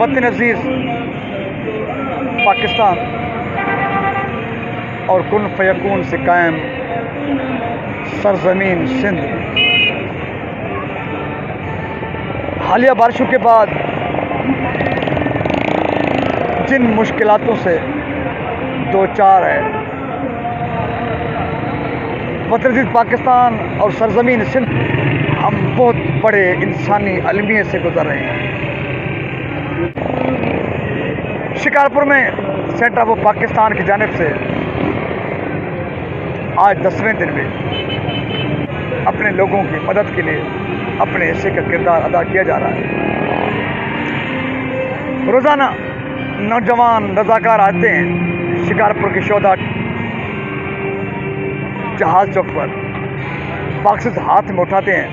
वतन अजीज़ पाकिस्तान और कुन फयकून से कायम सरजमीन सिंध हालिया बारिशों के बाद जिन मुश्किलातों से दो चार है, वतन अजीज़ पाकिस्तान और सरजमीन सिंध हम बहुत बड़े इंसानी अलमियत से गुजर रहे हैं। शिकारपुर में सेंटर ऑफ पाकिस्तान की जानिब से आज 10वें दिन में अपने लोगों की मदद के लिए अपने हिस्से का किरदार अदा किया जा रहा है। रोज़ाना नौजवान रज़ाकार आते हैं शिकारपुर के शोधा जहाज चौक पर, बॉक्सेस हाथ में उठाते हैं,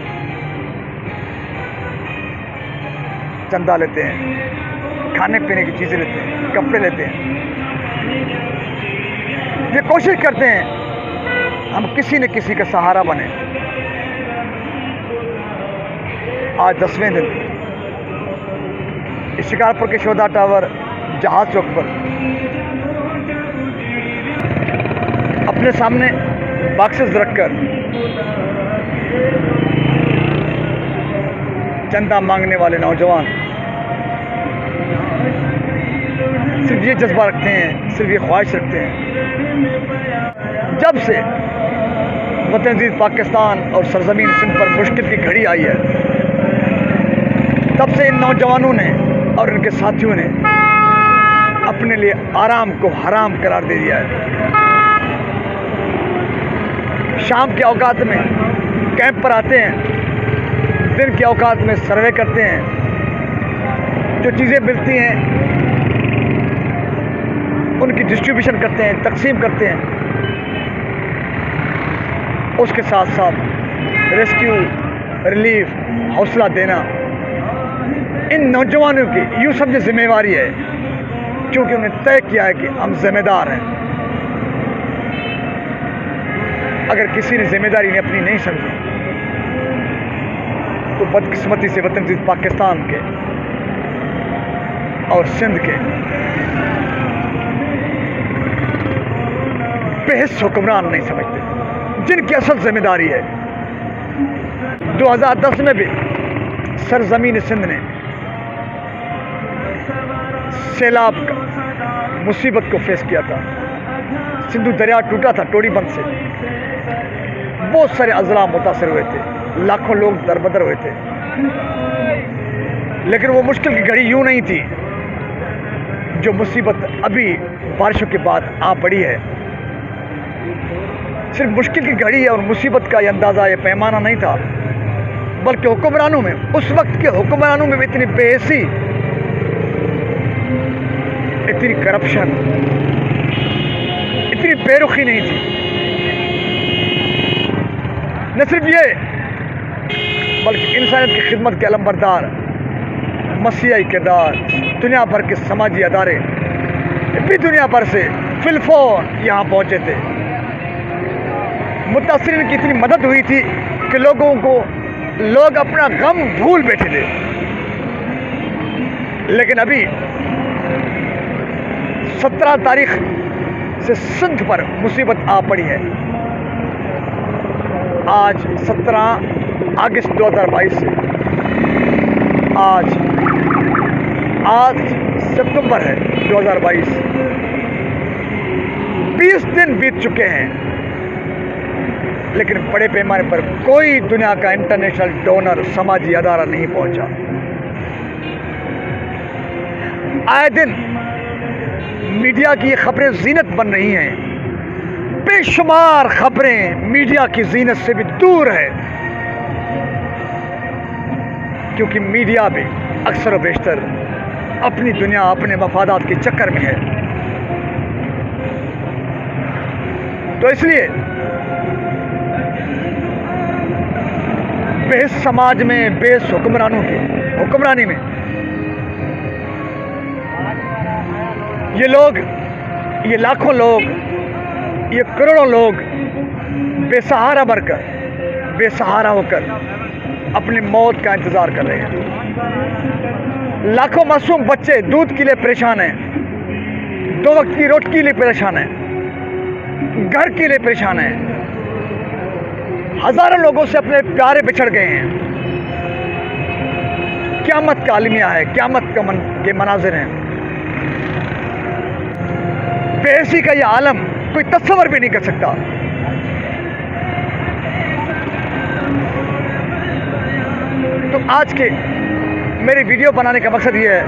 चंदा लेते हैं, खाने पीने की चीज़ें लेते हैं, कपड़े लेते हैं। ये कोशिश करते हैं हम किसी न किसी का सहारा बने। आज 10वें दिन इस शिकारपुर के शोधा टावर जहाज चौक पर अपने सामने बॉक्सेस रखकर चंदा मांगने वाले नौजवान सिर्फ ये जज्बा रखते हैं, सिर्फ ये ख्वाहिश रखते हैं। जब से वतन अजीज़ पाकिस्तान और सरजमीन सिंध पर मुश्किल की घड़ी आई है, तब से इन नौजवानों ने और इनके साथियों ने अपने लिए आराम को हराम करार दे दिया है। शाम के औकात में कैंप पर आते हैं, दिन के औकात में सर्वे करते हैं, जो चीज़ें मिलती हैं उनकी डिस्ट्रीब्यूशन करते हैं, तकसीम करते हैं। उसके साथ साथ रेस्क्यू, रिलीफ, हौसला देना इन नौजवानों की यूँ समझे जिम्मेवारी है, क्योंकि उन्हें तय किया है कि हम जिम्मेदार हैं। अगर किसी ने जिम्मेदारी ने अपनी नहीं समझी तो बदकिस्मती से वतन अजीज़ पाकिस्तान के और सिंध के बेहिस हुक्मरान नहीं समझते, जिनकी असल जिम्मेदारी है। 2010 में भी सरजमीन सिंध ने सैलाब का मुसीबत को फेस किया था। सिंधु दरिया टूटा था टोड़ी बंद से, बहुत सारे अजला मुतासर हुए थे, लाखों लोग दरबदर हुए थे। लेकिन वो मुश्किल की घड़ी यूं नहीं थी जो मुसीबत अभी बारिशों के बाद आ पड़ी है। सिर्फ मुश्किल की घड़ी और मुसीबत का ये अंदाज़ा, ये पैमाना नहीं था, बल्कि हुक्मरानों में, उस वक्त के हुक्मरानों में भी इतनी बेहसी, इतनी करप्शन, इतनी बेरुखी नहीं थी। न सिर्फ ये, बल्कि इंसानियत की खिदमत के अलमबरदार मसीही किरदार, दुनिया भर के समाजी अदारे भी दुनिया भर से फिलफोन यहाँ पहुँचे थे। मुतासिरीन की इतनी मदद हुई थी कि लोग अपना गम भूल बैठे थे। लेकिन अभी 17 तारीख से सिंध पर मुसीबत आ पड़ी है। आज 17 अगस्त 2022 से आज 8 सितंबर है 2022। 20 दिन बीत चुके हैं, लेकिन बड़े पैमाने पर कोई दुनिया का इंटरनेशनल डोनर, समाजी अदारा नहीं पहुंचा। आए दिन मीडिया की ये खबरें जीनत बन रही हैं। बेशुमार खबरें मीडिया की जीनत से भी दूर है, क्योंकि मीडिया भी अक्सर व बेशतर अपनी दुनिया, अपने मफादात के चक्कर में है। तो इसलिए बेहिस समाज में, बेहिस हुक्मरानों की हुक्मरानी में ये लोग, ये लाखों लोग, ये करोड़ों लोग बेसहारा बनकर, बेसहारा होकर अपनी मौत का इंतज़ार कर रहे हैं। लाखों मासूम बच्चे दूध के लिए परेशान हैं, 2 वक्त की रोटी के लिए परेशान हैं, घर के लिए परेशान हैं। हजारों लोगों से अपने प्यारे बिछड़ गए हैं। क़यामत का आलमिया है, क़यामत के मनाजिर हैं। बेहसी का यह आलम कोई तस्वर भी नहीं कर सकता। तो आज के मेरी वीडियो बनाने का मकसद ये है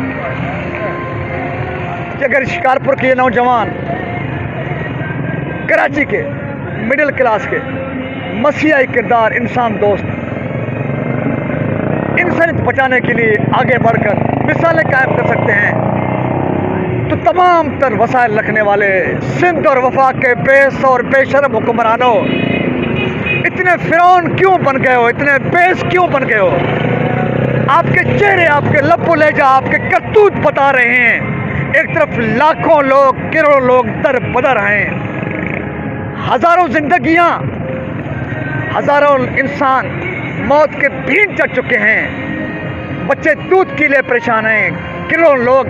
कि अगर शिकारपुर के नौजवान, कराची के मिडिल क्लास के मसीहाई किरदार, इंसान दोस्त, इंसानियत बचाने के लिए आगे बढ़कर मिसालें कायम कर सकते हैं, तो तमाम तर वसाइल रखने वाले सिंध और वफाक के बेस और बेशरम हुक्मरानों, इतने फिरौन क्यों बन गए हो, इतने बेस क्यों बन गए हो? आपके चेहरे, आपके लब्बो लहजा, आपके करतूत बता रहे हैं। एक तरफ लाखों लोग, करोड़ों लोग दर बदर हैं, हजारों जिंदगियां, हजारों इंसान मौत के भीड़ चढ़ चुके हैं। बच्चे दूध के लिए परेशान हैं, करोड़ों लोग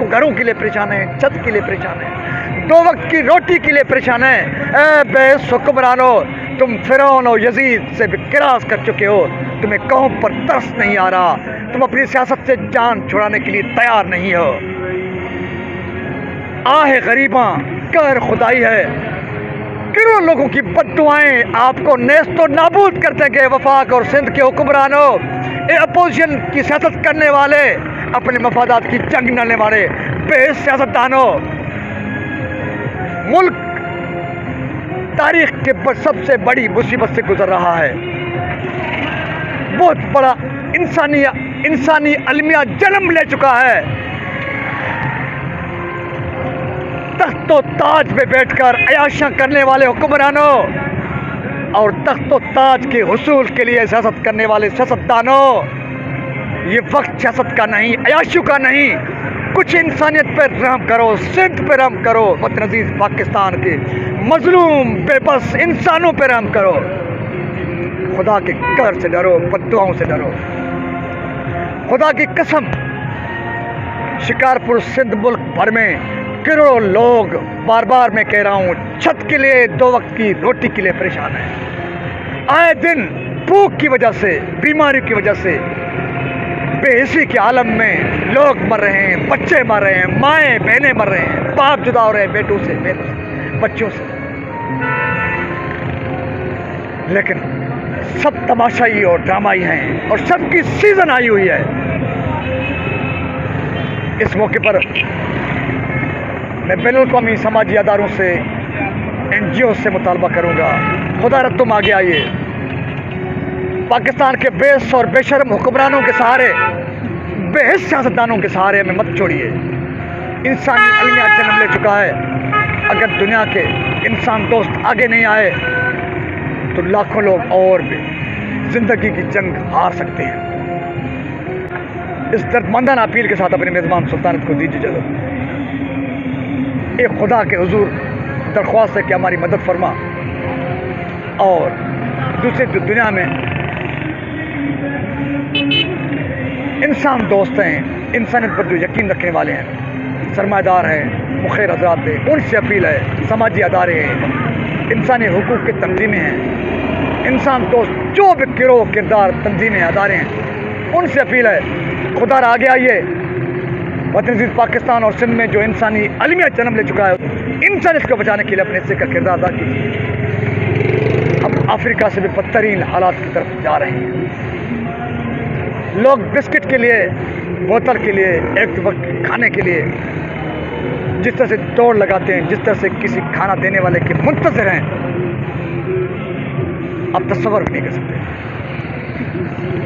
घरों के लिए परेशान हैं, छत के लिए परेशान हैं, 2 वक्त की रोटी के लिए परेशान हैं। ए बेस हुक्मरानो, तुम फिरौन और यजीद से भी किरास कर चुके हो। तुम्हें कौम पर तरस नहीं आ रहा, तुम अपनी सियासत से जान छुड़ाने के लिए तैयार नहीं हो। आहे गरीबा कहर खुदाई है, करोड़ों लोगों की बद्दुआएं आपको नेस्तो नाबूद कर देंगे। वफाक और सिंध के हुक्मरानों, अपोजिशन की सियासत करने वाले, अपने मफादात की जंग लड़ने वाले बेहद सियासतदानों, मुल्क तारीख के सबसे बड़ी मुसीबत से गुजर रहा है। बहुत बड़ा इंसानी अलमिया जन्म ले चुका है। तख्तो ताज पे बैठकर अयाशियां करने वाले हुक्मरानों और तख्तो ताज के हुसूल के लिए सियासत करने वाले सियासतदानों, ये वक्त सियासत का नहीं, अयाशियों का नहीं। कुछ इंसानियत पर रहम करो, सिंध पर रहम करो, वतन अजीज पाकिस्तान के मजलूम बेबस इंसानों पर रहम करो। खुदा के कहर से डरो, बद्दुआओं से डरो। खुदा की कसम, शिकारपुर सिंध मुल्क भर में करोड़ों लोग, बार बार मैं कह रहा हूँ, छत के लिए, 2 वक्त की रोटी के लिए परेशान हैं। आए दिन भूख की वजह से, बीमारी की वजह से, बेहिसी के आलम में लोग मर रहे हैं, बच्चे मर रहे हैं, माएँ बहनें मर रहे हैं, बाप जुदा हो रहे हैं बेटों से, बच्चों से। लेकिन सब तमाशाई और ड्रामाई हैं और सबकी सीजन आई हुई है। इस मौके पर मैं बैनुल-अक़वामी समाजी अदारों से, NGO से मुतालबा करूंगा, खुदारत तुम आगे आइए। पाकिस्तान के बेस और बेशर्म हुक्मरानों के सहारे, बेहद सियासतदानों के सहारे हमें मत छोड़िए। इंसानी अलमिया जन्म ले चुका है। अगर दुनिया के इंसान दोस्त आगे नहीं आए तो लाखों लोग और भी जिंदगी की जंग हार सकते हैं। इस दर्दमंदाना अपील के साथ अपने मेज़बान सुल्तानत को दीजिए इजाज़त। एक खुदा के हुजूर दरख्वास्त है कि हमारी मदद फरमा, और दूसरी दुनिया में इंसान दोस्त हैं, इंसानियत पर जो यकीन रखने वाले हैं, सरमायादार हैं, मुखिर हज़रात हैं, उनसे अपील है, समाजी अदारे हैं, इंसानी हुकूक की तंजीमें हैं, इंसान दोस्त जो भी गिरोह किरदार तंजीमें अदारे हैं, उनसे अपील है, खुदा आगे आइए। वतन अज़ीज़ पाकिस्तान और सिंध में जो इंसानी अलमिया जन्म ले चुका है, इंसानियत को बचाने के लिए अपने हिस्से का किरदार अदा कीजिए। हम अफ्रीका से भी बदतरीन हालात की तरफ जा रहे हैं। लोग बिस्किट के लिए, बोतल के लिए, एक वक्त खाने के लिए जिस तरह से दौड़ लगाते हैं, जिस तरह से किसी खाना देने वाले के मुंतज़िर हैं, आप तस्वर भी नहीं कर सकते।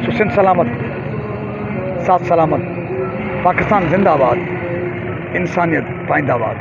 तो सिंध सलामत, साथ सलामत, पाकिस्तान जिंदाबाद, इंसानियत पाइंदाबाद।